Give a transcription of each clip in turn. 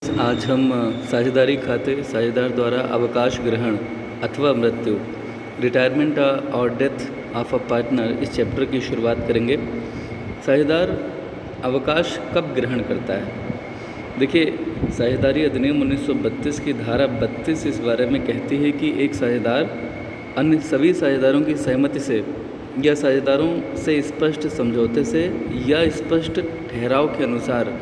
आज हम साझेदारी खाते साझेदार द्वारा अवकाश ग्रहण अथवा मृत्यु रिटायरमेंट और डेथ ऑफ अ पार्टनर इस चैप्टर की शुरुआत करेंगे। साझेदार अवकाश कब ग्रहण करता है? देखिए, साझेदारी अधिनियम 1932 की धारा 32 इस बारे में कहती है कि एक साझेदार अन्य सभी साझेदारों की सहमति से या साझेदारों से स्पष्ट समझौते से या स्पष्ट ठहराव के अनुसार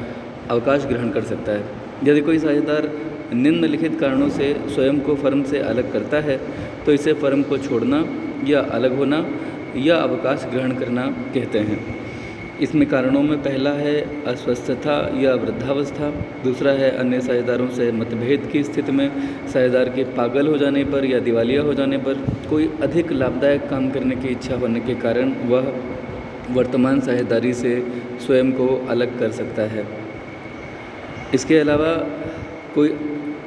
अवकाश ग्रहण कर सकता है। यदि कोई साझेदार निम्नलिखित कारणों से स्वयं को फर्म से अलग करता है तो इसे फर्म को छोड़ना या अलग होना या अवकाश ग्रहण करना कहते हैं। इसमें कारणों में पहला है अस्वस्थता या वृद्धावस्था, दूसरा है अन्य साझेदारों से मतभेद की स्थिति में, साझेदार के पागल हो जाने पर या दिवालिया हो जाने पर, कोई अधिक लाभदायक काम करने की इच्छा होने के कारण वह वर्तमान साझेदारी से स्वयं को अलग कर सकता है। इसके अलावा कोई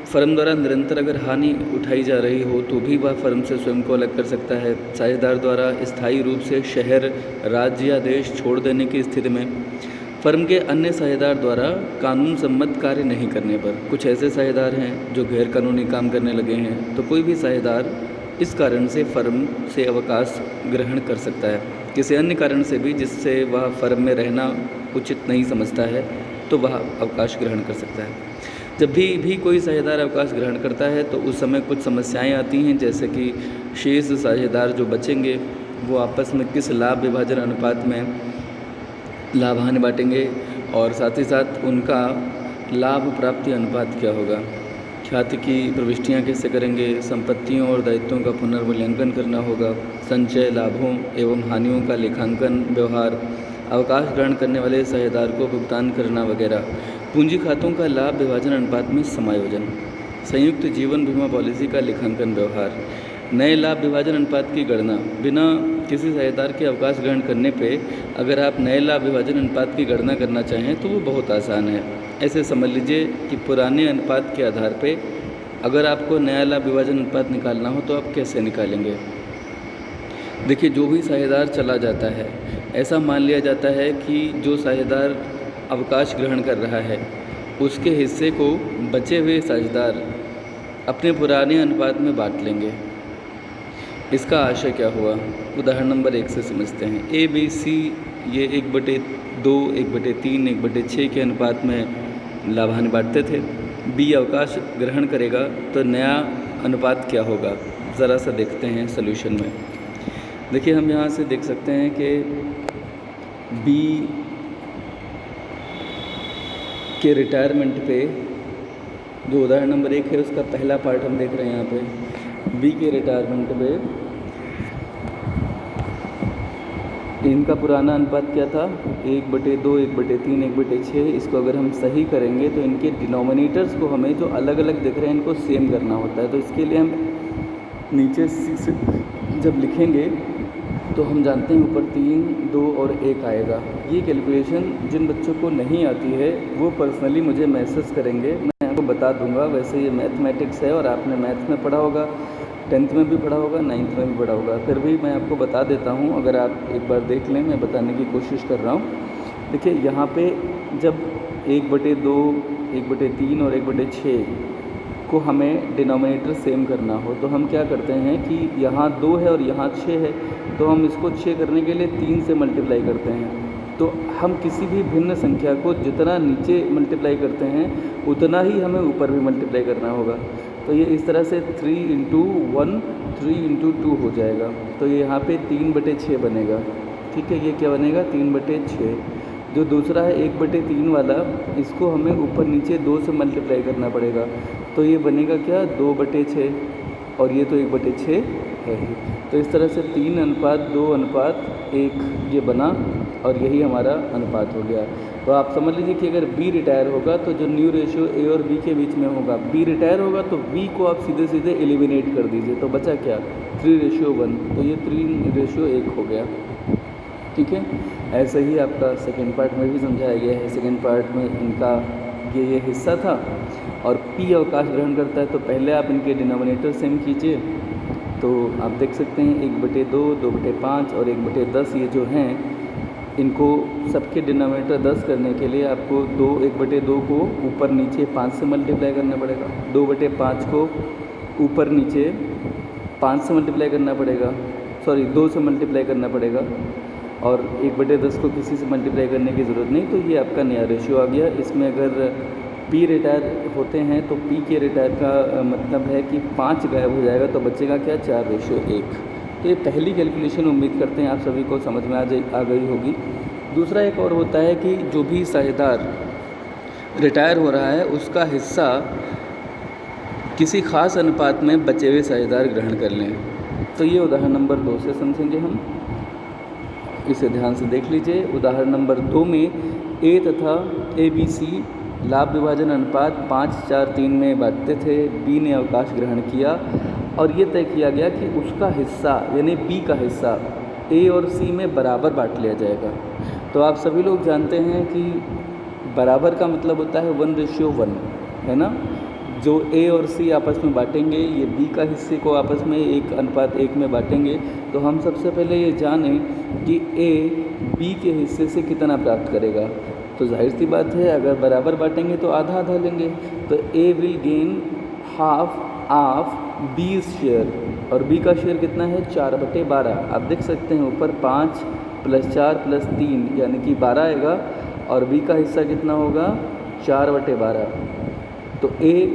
फर्म द्वारा निरंतर अगर हानि उठाई जा रही हो तो भी वह फर्म से स्वयं को अलग कर सकता है। साझेदार द्वारा स्थायी रूप से शहर, राज्य या देश छोड़ देने की स्थिति में, फर्म के अन्य साझेदार द्वारा कानून सम्मत कार्य नहीं करने पर। कुछ ऐसे साझेदार हैं जो गैर कानूनी काम करने लगे हैं, तो कोई भी साझेदार इस कारण से फर्म से अवकाश ग्रहण कर सकता है। किसी अन्य कारण से भी जिससे वह फर्म में रहना उचित नहीं समझता है तो वह अवकाश ग्रहण कर सकता है। जब भी कोई साझेदार अवकाश ग्रहण करता है तो उस समय कुछ समस्याएं आती हैं, जैसे कि शेष साझेदार जो बचेंगे वो आपस में किस लाभ विभाजन अनुपात में लाभ हानि बांटेंगे और साथ ही साथ उनका लाभ प्राप्ति अनुपात क्या होगा, ख्याति की प्रविष्टियाँ कैसे करेंगे, संपत्तियों और दायित्वों का पुनर्मूल्यांकन करना होगा, संचय लाभों एवं हानियों का लेखांकन व्यवहार, अवकाश ग्रहण करने वाले साझेदार को भुगतान करना वगैरह, पूंजी खातों का लाभ विभाजन अनुपात में समायोजन, संयुक्त जीवन बीमा पॉलिसी का लेखांकन व्यवहार, नए लाभ विभाजन अनुपात की गणना। बिना किसी साझेदार के अवकाश ग्रहण करने पे अगर आप नए लाभ विभाजन अनुपात की गणना करना चाहें तो वो बहुत आसान है। ऐसे समझ लीजिए कि पुराने अनुपात के आधार पे अगर आपको नया लाभ विभाजन अनुपात निकालना हो तो आप कैसे निकालेंगे। देखिए, जो भी साझेदार चला जाता है, ऐसा मान लिया जाता है कि जो साझेदार अवकाश ग्रहण कर रहा है उसके हिस्से को बचे हुए साझेदार अपने पुराने अनुपात में बांट लेंगे। इसका आशय क्या हुआ, उदाहरण नंबर 1 से समझते हैं। ए बी सी ये 1/2, 1/3, 1/6 के अनुपात में लाभ हानि बांटते थे। बी अवकाश ग्रहण करेगा तो नया अनुपात क्या होगा, ज़रा सा देखते हैं सॉल्यूशन में। देखिए, हम यहाँ से देख सकते हैं कि बी के रिटायरमेंट पे जो उदाहरण नंबर 1 है उसका पहला पार्ट हम देख रहे हैं। यहाँ पे बी के रिटायरमेंट पे इनका पुराना अनुपात क्या था, 1/2, 1/3, 1/6। इसको अगर हम सही करेंगे तो इनके डिनोमिनेटर्स को हमें जो अलग अलग दिख रहे हैं इनको सेम करना होता है। तो इसके लिए हम नीचे 6 जब लिखेंगे तो हम जानते हैं ऊपर 3, 2 और 1 आएगा। ये कैलकुलेशन जिन बच्चों को नहीं आती है वो पर्सनली मुझे मैसेज करेंगे, मैं आपको बता दूंगा। वैसे ये मैथमेटिक्स है और आपने मैथ्स में पढ़ा होगा, 10th में भी पढ़ा होगा, 9th में भी पढ़ा होगा, फिर भी मैं आपको बता देता हूँ। अगर आप एक बार देख लें, मैं बताने की कोशिश कर रहा हूँ। देखिए, यहाँ पे जब 1/2, 1/3 और 1/6 को हमें डिनोमिनेटर सेम करना हो तो हम क्या करते हैं कि यहाँ 2 है और यहाँ 6 है, तो हम इसको 6 करने के लिए 3 से मल्टीप्लाई करते हैं। तो हम किसी भी भिन्न संख्या को जितना नीचे मल्टीप्लाई करते हैं उतना ही हमें ऊपर भी मल्टीप्लाई करना होगा। तो ये इस तरह से 3 × 1, 3 × 2 हो जाएगा। तो ये यहाँ पे 3/6 बनेगा। ठीक है, ये क्या बनेगा, 3/6। जो दूसरा है 1/3 वाला, इसको हमें ऊपर नीचे 2 से मल्टीप्लाई करना पड़ेगा। तो ये बनेगा क्या, 2/6, और ये तो 1/6 है ही। तो इस तरह से 3:2:1 ये बना और यही हमारा अनुपात हो गया। तो आप समझ लीजिए कि अगर बी रिटायर होगा तो जो न्यू रेशियो ए और बी के बीच में होगा, बी रिटायर होगा तो बी को आप सीधे सीधे एलिमिनेट कर दीजिए, तो बचा क्या, 3:1। तो ये 3:1 हो गया। ठीक है, ऐसे ही आपका सेकेंड पार्ट में भी समझाया गया है। सेकेंड पार्ट में इनका ये हिस्सा था और पी अवकाश ग्रहण करता है तो पहले आप इनके डिनोमिनेटर सेम कीजिए। तो आप देख सकते हैं 1/2, 2/5 और 1/10 ये जो हैं इनको सबके डिनोमिनेटर 10 करने के लिए आपको 1/2 को ऊपर नीचे 5 से मल्टीप्लाई करना पड़ेगा, 2/5 को ऊपर नीचे 5 से मल्टीप्लाई करना पड़ेगा, 2 से मल्टीप्लाई करना पड़ेगा, और 1/10 को किसी से मल्टीप्लाई करने की ज़रूरत नहीं। तो ये आपका नया रेशियो आ गया। इसमें अगर पी रिटायर होते हैं तो पी के रिटायर का मतलब है कि 5 गायब हो जाएगा, तो बचेगा क्या, 4:1। तो ये पहली कैलकुलेशन उम्मीद करते हैं आप सभी को समझ में आ गई होगी। दूसरा एक और होता है कि जो भी साझेदार रिटायर हो रहा है उसका हिस्सा किसी ख़ास अनुपात में बचे हुए साझेदार ग्रहण कर लें। तो ये उदाहरण नंबर 2 से समझेंगे हम, इसे ध्यान से देख लीजिए। उदाहरण नंबर 2 में ए तथा ABC लाभ विभाजन अनुपात 5-4-3 में बांटते थे। बी ने अवकाश ग्रहण किया और ये तय किया गया कि उसका हिस्सा यानी बी का हिस्सा ए और सी में बराबर बांट लिया जाएगा। तो आप सभी लोग जानते हैं कि बराबर का मतलब होता है 1:1, है ना। जो ए और सी आपस में बांटेंगे, ये बी का हिस्से को आपस में 1:1 में बांटेंगे। तो हम सबसे पहले ये जानें कि ए बी के हिस्से से कितना प्राप्त करेगा। तो जाहिर सी बात है, अगर बराबर बांटेंगे तो आधा आधा लेंगे। तो A will gain half of B share, और बी का शेयर कितना है, 4/12। आप देख सकते हैं ऊपर 5 + 4 + 3 यानी कि 12 आएगा, और बी का हिस्सा कितना होगा, 4/12। तो ए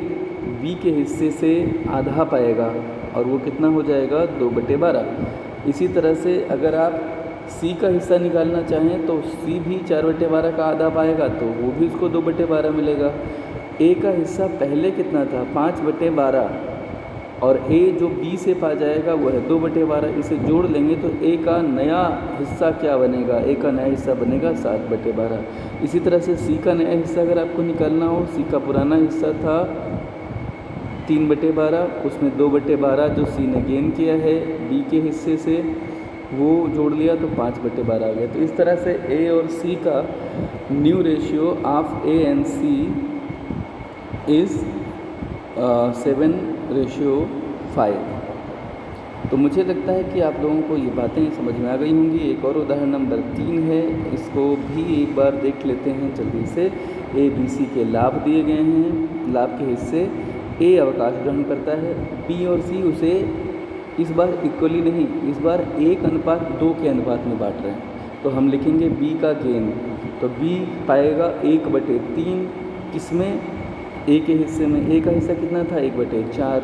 बी के हिस्से से आधा पाएगा और वो कितना हो जाएगा, 2/12। इसी तरह से अगर आप सी का हिस्सा निकालना चाहें तो सी भी 4/12 का आधा पाएगा, तो वो भी उसको 2/12 मिलेगा। ए का हिस्सा पहले कितना था, 5/12, और ए जो बी से पा जाएगा वो है 2/12। इसे जोड़ लेंगे तो ए का नया हिस्सा क्या बनेगा, ए का नया हिस्सा बनेगा 7/12। इसी तरह से सी का नया हिस्सा अगर आपको निकालना हो, सी का पुराना हिस्सा था 3/12, उसमें 2/12 जो सी ने गेन किया है बी के हिस्से से वो जोड़ लिया तो 5/12 आ गया। तो इस तरह से ए और सी का new ratio of A and C is 7:5। तो मुझे लगता है कि आप लोगों को ये बातें समझ में आ गई होंगी। एक और उदाहरण नंबर 3 है, इसको भी एक बार देख लेते हैं जल्दी से। ABC के लाभ दिए गए हैं, लाभ के हिस्से ए अवकाश ग्रहण करता है, बी और सी उसे इस बार इक्वली नहीं, इस बार 1:2 के अनुपात में बांट रहे हैं। तो हम लिखेंगे बी का गेन, तो बी पाएगा 1/3 किसमें, ए के हिस्से में। ए का हिस्सा कितना था, 1/4,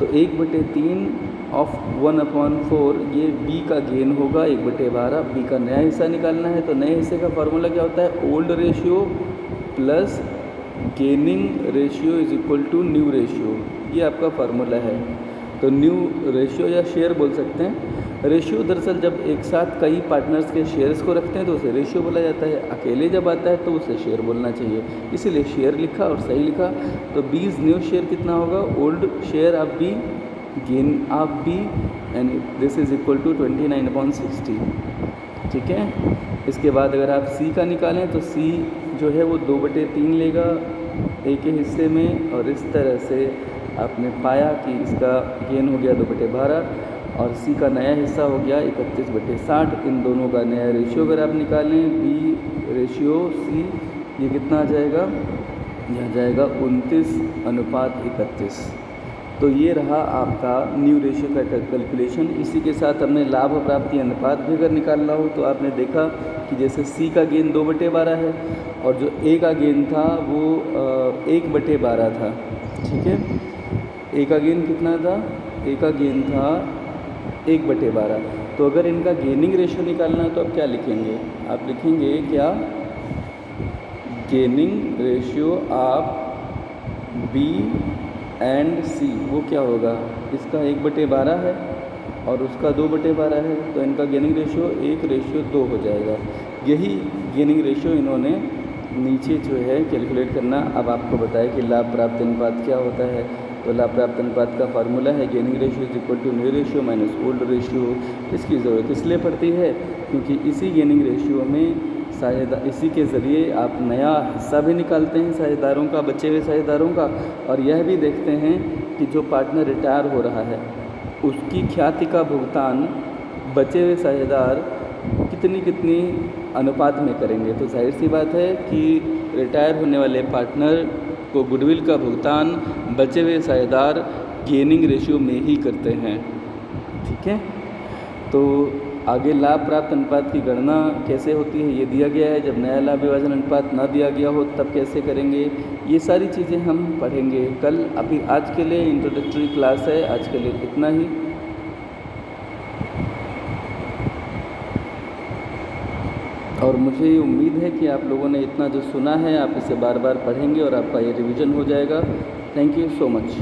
तो 1/3 ऑफ 1/4 ये बी का गेन होगा 1/12। बी का नया हिस्सा निकालना है, तो नए हिस्से का फार्मूला क्या होता है, old ratio plus gaining ratio is equal to new ratio. ये आपका फार्मूला है। तो न्यू रेशियो या शेयर बोल सकते हैं। रेशियो दरअसल जब एक साथ कई पार्टनर्स के शेयर्स को रखते हैं तो उसे रेशियो बोला जाता है, अकेले जब आता है तो उसे शेयर बोलना चाहिए, इसीलिए शेयर लिखा और सही लिखा। तो बीज न्यू शेयर कितना होगा, old share of B gain of B, and this is equal to 29/60। ठीक है। इसके बाद अगर आप सी का निकालें तो सी जो है वो 2/3 लेगा ए के हिस्से में, और इस तरह से आपने पाया कि इसका गेन हो गया 2/12 और सी का नया हिस्सा हो गया 31/60। इन दोनों का नया रेशियो अगर आप निकालें, बी रेशियो सी, ये कितना आ जाएगा, यह जाएगा 29:31। तो ये रहा आपका न्यू रेशियो का कैलकुलेशन। इसी के साथ हमने लाभ प्राप्ति अनुपात भी अगर निकालना हो तो आपने देखा कि जैसे सी का गेन 2/12 है और जो ए का गेन था वो 1/12 था। ठीक है, ए का गेन कितना था, ए का गेन था 1/12। तो अगर इनका गेनिंग रेशियो निकालना है तो आप क्या लिखेंगे, आप लिखेंगे क्या, gaining ratio of B and C, वो क्या होगा, इसका 1/12 है और उसका 2/12 है, तो इनका गेनिंग रेशियो 1:2 हो जाएगा। यही गेनिंग रेशियो इन्होंने नीचे जो है कैलकुलेट करना। अब आपको बताया कि लाभ प्राप्त अनुपात क्या होता है। तो लाभ प्राप्त अनुपात का फार्मूला है gaining ratio is equal to new ratio minus old ratio. इसकी ज़रूरत इसलिए पड़ती है क्योंकि इसी गेनिंग रेशियो में इसी के ज़रिए आप नया हिस्सा भी निकालते हैं साझेदारों का, बचे हुए साझेदारों का, और यह भी देखते हैं कि जो पार्टनर रिटायर हो रहा है उसकी ख्याति का भुगतान बचे हुए साझेदार कितनी कितनी अनुपात में करेंगे। तो जाहिर सी बात है कि रिटायर होने वाले पार्टनर को गुडविल का भुगतान बचे हुए साझेदार गेनिंग रेशियो में ही करते हैं। ठीक है, तो आगे लाभ प्राप्त अनुपात की गणना कैसे होती है ये दिया गया है। जब नया लाभ विभाजन अनुपात ना दिया गया हो तब कैसे करेंगे, ये सारी चीज़ें हम पढ़ेंगे कल। अभी आज के लिए इंट्रोडक्टरी क्लास है, आज के लिए इतना ही। और मुझे ये उम्मीद है कि आप लोगों ने इतना जो सुना है आप इसे बार बार पढ़ेंगे और आपका ये रिवीजन हो जाएगा। Thank you so much.